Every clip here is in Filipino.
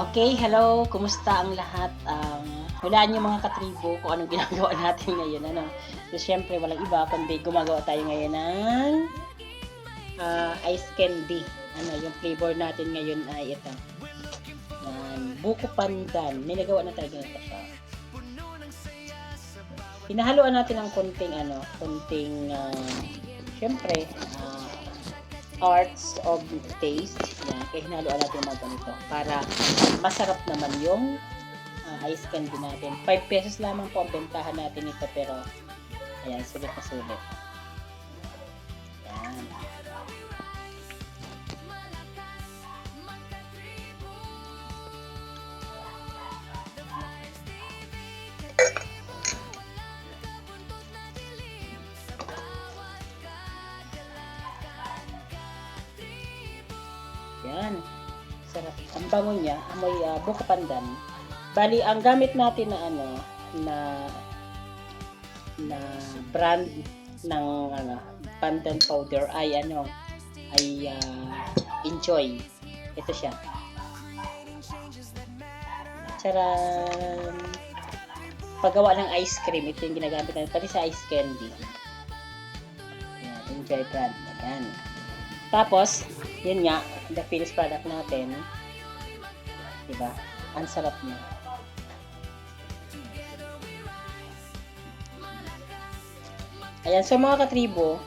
Okay, hello, kumusta ang lahat? Hulaan niyo mga katribo kung anong ginagawa natin ngayon, ano. So, siyempre walang iba kundi gumagawa tayo ngayon ng, ice candy. Ano, yung flavor natin ngayon ay ito, buko pandan. May nagawa na tayo ganito siya. Hinahaluan natin ng konting, siyempre, arts of taste. Yan, kaya hinahaluan natin mga ganito para masarap naman yung ice candy natin. 5 pesos lamang po ang bentahan natin ito, pero ayan, sulit na sulit. Yan. Yan. Sarap. Ang bango niya, amoy buko pandan. Bali, ang gamit natin na na na brand ng pandan powder ay Enjoy. Ito siya. Charan! Paggawa ng ice cream, ito yung ginagamit natin pati sa ice candy. Ayan, Enjoy brand. Ayan. Tapos, yun nga, the finished product natin. Diba? Ang sarap niya. Ayan, so mga katribo,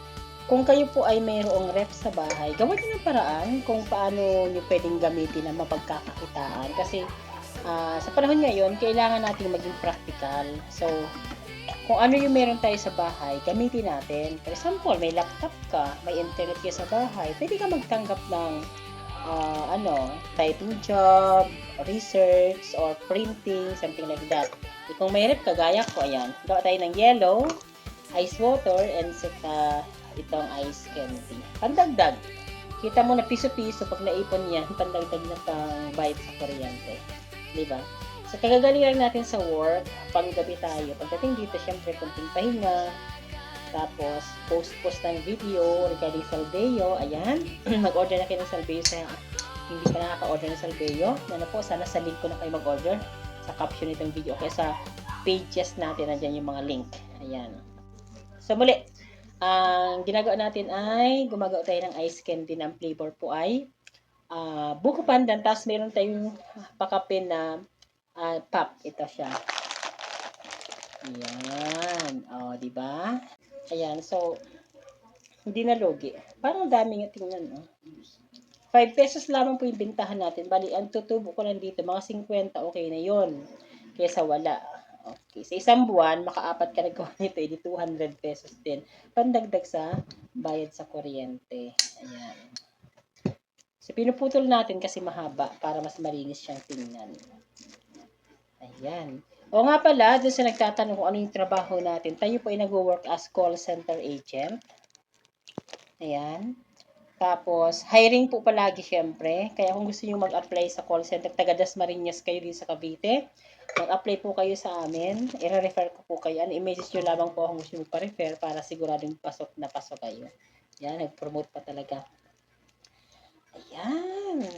kung kayo po ay mayroong ref sa bahay, gawin nyo ng paraan kung paano nyo pwedeng gamitin na mapagkakakitaan. Kasi sa panahon ngayon, kailangan natin maging practical. So, kung ano yung meron tayo sa bahay, gamitin natin. For example, may laptop ka, may internet ka sa bahay, pwede ka magtanggap ng typing job, research, or printing, something like that. Kung may ref ka, gaya ko, ayan, gawa tayo ng yellow, ice water, and itong ice candy. Pandagdag. Kita mo na piso-piso pag naipon yan, pandagdag na pang bayad sa kuryente. Diba? So, kagagaling lang natin sa work, panggabi tayo. Pagdating dito, syempre, kunting pahinga. Tapos, post ng video regarding Salveo. Ayan. Mag-order na kayo ng Salveo sa hindi pa nakaka-order ng Salveo. Ano po, sana sa link ko na kayo mag-order sa caption nitong video. Okay, sa pages natin, nandiyan yung mga link. Ayan. So, muli, ang ginagawa natin ay gumagawa tayo ng ice candy ng flavor po ay buko pandan. Tapos, meron tayong pakapin na pop. Ito siya. Ayan. O, diba? Ayan. So, hindi na logi. Parang dami nga tingnan. 5 pesos lamang po yung bintahan natin. Bali, ang tutubo ko lang dito, mga 50, okay na yon kaysa wala. Okay. Sa isang buwan, makaapat ka nagawa nito, edi 200 pesos din. Pandagdag sa bayad sa kuryente. Ayan. So, pinuputol natin kasi mahaba para mas malinis siyang tingnan. Ayan. O nga pala, doon sa nagtatanong kung ano yung trabaho natin, tayo po ay nag-work as call center agent. Ayan. Tapos, hiring po palagi syempre. Kaya kung gusto nyo mag-apply sa call center, taga Dasmariñas kayo din sa Cavite, mag-apply po kayo sa amin. I-refer ko po kayo. I-message nyo lamang po kung gusto nyo pa-refer para siguradong pasok na pasok kayo. Yan, nag-promote pa talaga. Ayan.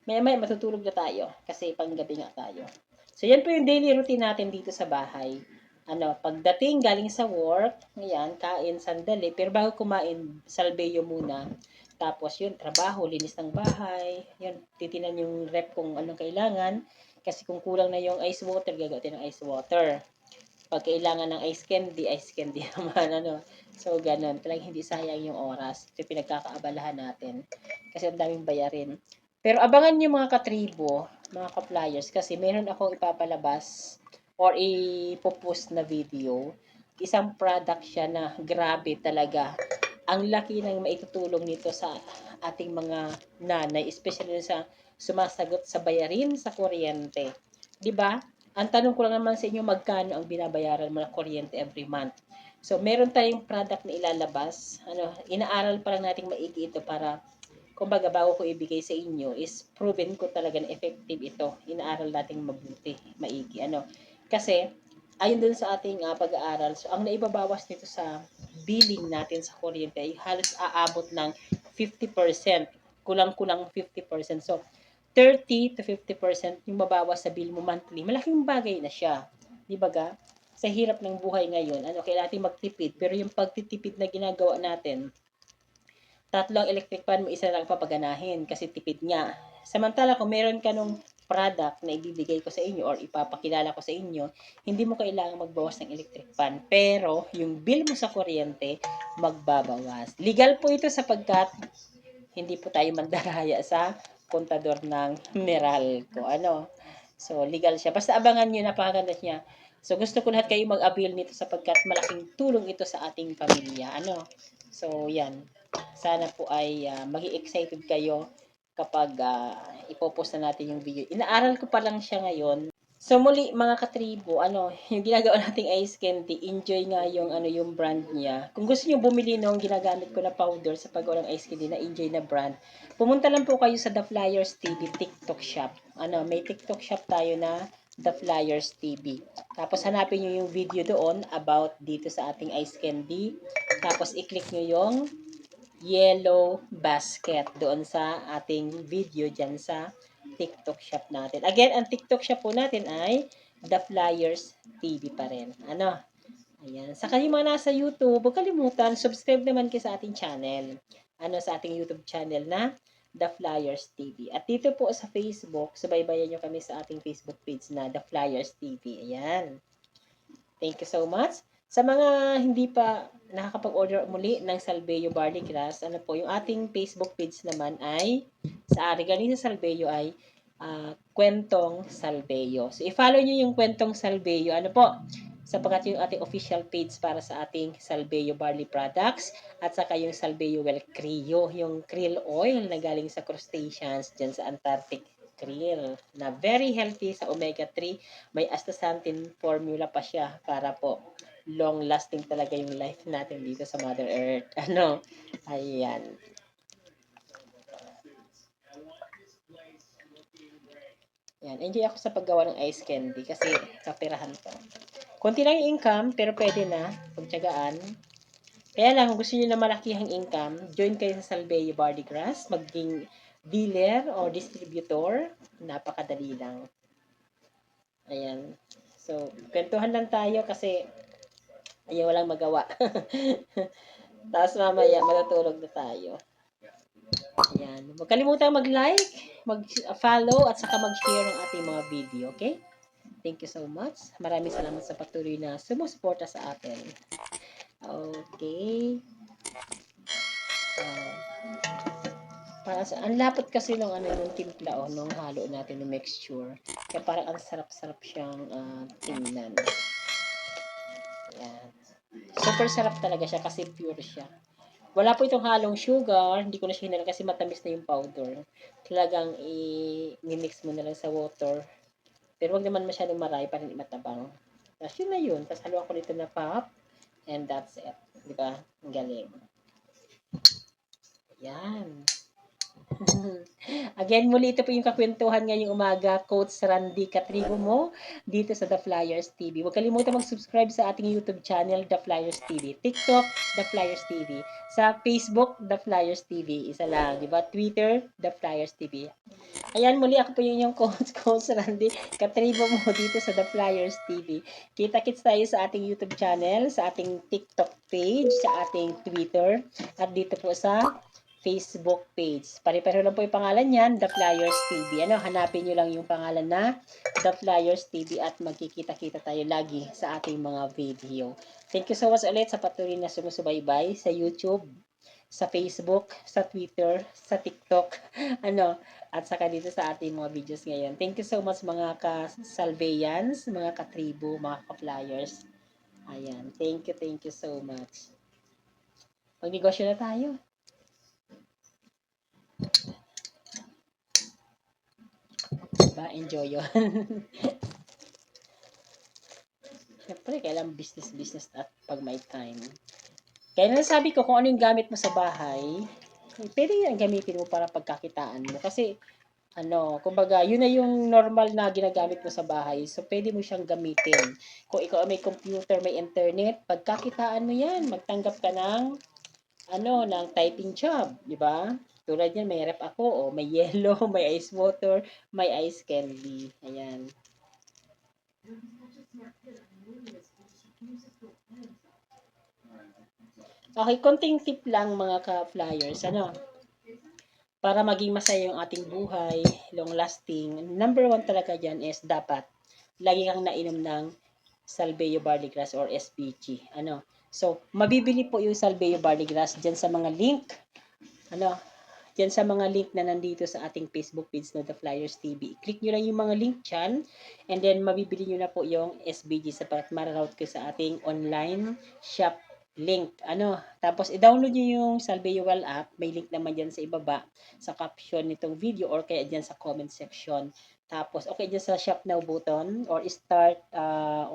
Maya-maya matutulog na tayo kasi panggabi nga tayo. So, yan po yung daily routine natin dito sa bahay. Pagdating galing sa work, ayan, kain sandali, pero bago kumain, salbeyo muna. Tapos yun, trabaho, linis ng bahay, yun, titinan yung rep kung anong kailangan. Kasi kung kulang na yung ice water, gagawin ng ice water. Pag kailangan ng ice candy naman, So, ganun. Talagang hindi sayang yung oras. Ito pinagkakaabalahan natin. Kasi ang daming bayarin. Pero abangan nyo mga katribo, mga ka-flyers, kasi meron akong ipapalabas or ipopost na video. Isang product siya na grabe talaga. Ang laki ng maitutulong nito sa ating mga nanay, especially sa sumasagot sa bayarin sa kuryente. 'Di ba? Ang tanong ko lang naman sa inyo, magkano ang binabayaran mo na kuryente every month? So, meron tayong product na ilalabas. Inaaral pa lang natin maigi ito para kumbaga bago ko ibigay sa inyo is proven ko talaga na effective ito. Inaaral nating mabuti, maigi. Kasi ayon dun sa ating pag-aaral, so ang naibabawas nito sa billing natin sa kuryente ay halos aabot ng 50%. Kulang-kulang 50%. So, 30 to 50% yung mabawas sa bill mo monthly, malaking bagay na siya. Di ba ga? Sa hirap ng buhay ngayon, kailangan natin magtipid, pero yung pagtitipid na ginagawa natin, tatlong electric fan mo, isa lang papaganahin kasi tipid nga. Samantala kung meron ka nung product na ibibigay ko sa inyo or ipapakilala ko sa inyo, hindi mo kailangan magbawas ng electric fan. Pero yung bill mo sa kuryente, magbabawas. Legal po ito sapagkat hindi po tayo mandaraya sa kontador ng Meralco. So, legal siya. Basta abangan nyo, napakaganda niya. So, gusto ko lahat kayo mag-avail nito sapagkat malaking tulong ito sa ating pamilya. So, yan. Sana po ay maging excited kayo kapag ipopost na natin yung video. Inaaral ko pa lang siya ngayon. So muli mga katribo, yung ginagawa nating ice candy, enjoy nga yung brand niya. Kung gusto niyo bumili nung ginagamit ko na powder sa paggawa ng ice candy na enjoy na brand, pumunta lang po kayo sa The Flyers TV TikTok shop. May TikTok shop tayo na The Flyers TV. Tapos hanapin niyo yung video doon about dito sa ating ice candy. Tapos i-click niyo yung yellow basket doon sa ating video dyan sa TikTok shop natin. Again, ang TikTok shop po natin ay The Flyers TV pa rin. Ayan. Sa yung mga nasa YouTube, huwag kalimutan, subscribe naman kayo sa ating channel. Sa ating YouTube channel na The Flyers TV. At dito po sa Facebook, subaybayan nyo kami sa ating Facebook page na The Flyers TV. Ayan. Thank you so much. Sa mga hindi pa nakakapag-order muli ng Salveyo Barley Grass, yung ating Facebook page naman ay, sa Regaling sa Salveyo ay, Kwentong Salveyo. So, i-follow nyo yung Kwentong Salveyo. Sapagkat yung ating official page para sa ating Salveyo Barley products at saka yung Salveyo Well Crio, yung krill oil na galing sa crustaceans dyan sa Antarctic krill na very healthy sa omega-3. May astaxanthin formula pa siya para po long lasting talaga yung life natin dito sa Mother Earth. Ayan. Yan, enjoy ako sa paggawa ng ice candy kasi kapirahan to. Konti lang yung income, pero pwede na pagtiyagaan. Kaya lang, gusto niyo na malakihang income, join kayo sa Salveyo Barley Grass, maging dealer o distributor, napakadali lang. Ayan. So, kwentuhan lang tayo kasi ayaw walang magawa. Tapos mamaya, matutulog na tayo. Ayan. Huwag kalimutan mag-like, mag-follow, at saka mag-share ng ating mga video, okay? Thank you so much. Maraming salamat sa patuloy na sumusuporta sa atin. Okay. Para sa ang lapot kasi nung nung timpla nung halo natin ng mixture. Kaya parang ang sarap-sarap siyang tingnan. Ayan. Super sarap talaga siya kasi pure siya. Wala po itong halong sugar, hindi ko na siya hinala kasi matamis na yung powder. Talagang i-mix mo na lang sa water. Pero wag naman masyadong marami para hindi matabang. Tapos yun na yun. Tapos haluan ko nito na pop. And that's it. Diba? Ang galing. Ayan. Again, muli ito po yung kakwentuhan ngayong umaga, Coach Randy Catrigo mo, dito sa The Flyers TV. Huwag kalimutan mag-subscribe sa ating YouTube channel, The Flyers TV. TikTok, The Flyers TV. Sa Facebook, The Flyers TV. Isa lang, di ba? Twitter, The Flyers TV. Ayan, muli ako po yung Coach Randy Catrigo mo dito sa The Flyers TV. Kita-kits tayo sa ating YouTube channel, sa ating TikTok page, sa ating Twitter, at dito po sa Facebook page. Pare-pareho lang po yung pangalan niyan, The Flyers TV. Hanapin nyo lang yung pangalan na The Flyers TV at magkikita-kita tayo lagi sa ating mga video. Thank you so much ulit sa patuloy na sumusubaybay sa YouTube, sa Facebook, sa Twitter, sa TikTok, at saka dito sa ating mga videos ngayon. Thank you so much mga ka-Salveyans, mga ka-tribo, mga ka-flyers. Ayan, thank you so much. Mag-negosyo na tayo. Diba? Enjoy yun. Siyempre, kailangan business at pag may time. Kaya nasabi ko, kung ano yung gamit mo sa bahay, pwede yan gamitin mo para pagkakitaan mo. Kasi, kumbaga, yun na yung normal na ginagamit mo sa bahay. So, pwede mo siyang gamitin. Kung ikaw may computer, may internet, pagkakitaan mo yan. Magtanggap ka ng, ng typing job, di ba? Tulad yan, may rep ako, o may yellow, may ice water, may ice candy. Ayan. Okay, konting tip lang mga ka-flyers, ano, para maging masaya yung ating buhay, long lasting, number one talaga dyan is dapat lagi kang nainom ng Salveo Barley Grass or SBG. Ano? So, mabibili po yung Salveo Barley Grass dyan sa mga link. Ano? Dyan sa mga link na nandito sa ating Facebook page na The Flyers TV. Click nyo lang yung mga link dyan and then mabibili nyo na po yung SBG sapat mararoute ko sa ating online shop link. Ano? Tapos i-download nyo yung Salveo Well app. May link naman dyan sa ibaba sa caption nitong video or kaya dyan sa comment section. Tapos, okay dyan sa shop now button or start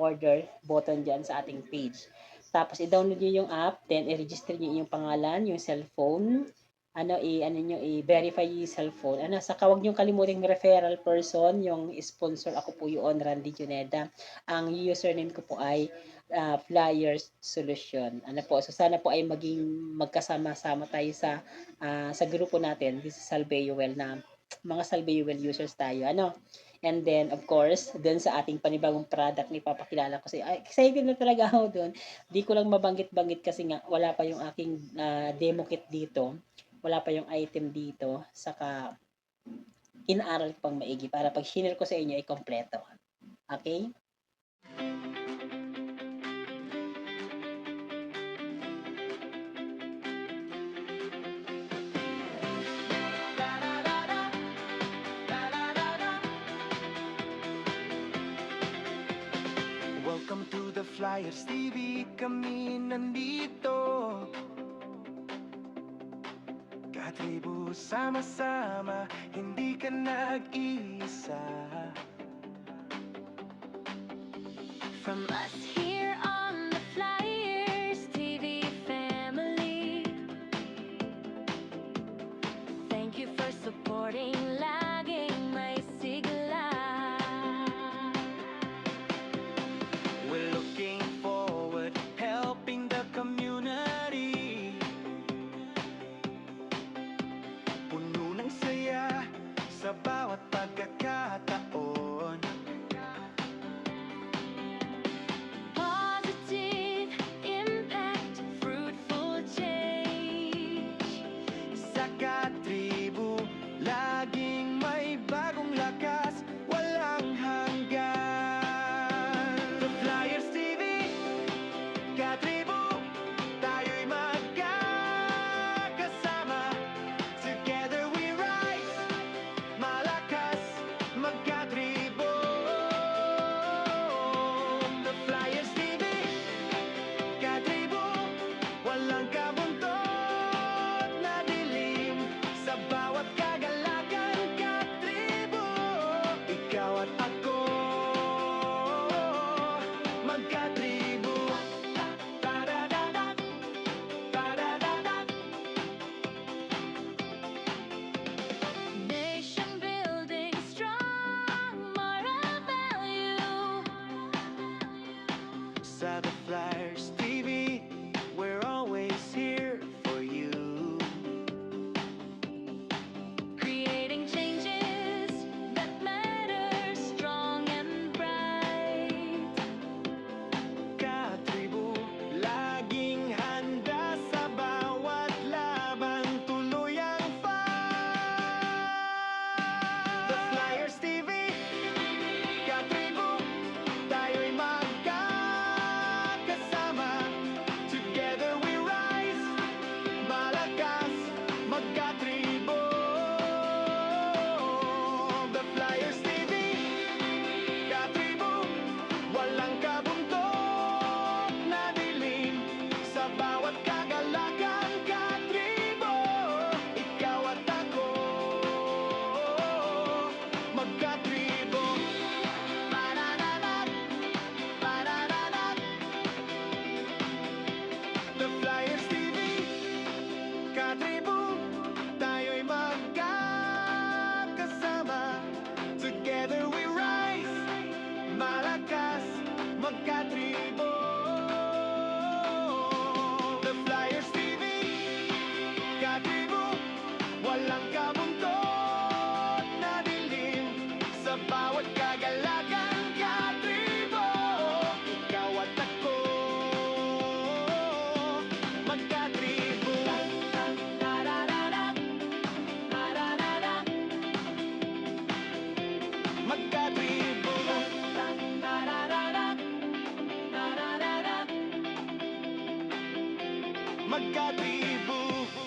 order button dyan sa ating page. Tapos, i-download nyo yung app, then i-register nyo yung pangalan, yung cellphone, i-verify yung cellphone. Saka wag nyo kalimutin referral person, yung sponsor, ako po yun, Randy Juneda. Ang username ko po ay Flyers Solution. So sana po ay magkasama-sama tayo sa grupo natin, this is Salveo Well na mga Salveo Well users tayo. And then, of course, dun sa ating panibagong product ni papakilala ko sa excited na talaga ako dun. Di ko lang mabanggit-banggit kasi nga wala pa yung aking demo kit dito. Wala pa yung item dito. Saka, inaaral ko pang maigi para pag share ko sa inyo ay kompleto. Okay? Welcome to the Flyers TV, kami nandito. Katribu sama-sama, hindi ka nag-iisa. From us here on the Flyers TV family, thank you for supporting laging may sigla. We're looking forward, helping the community. Puno ng saya sa bawat pagkakataon. magkatribu.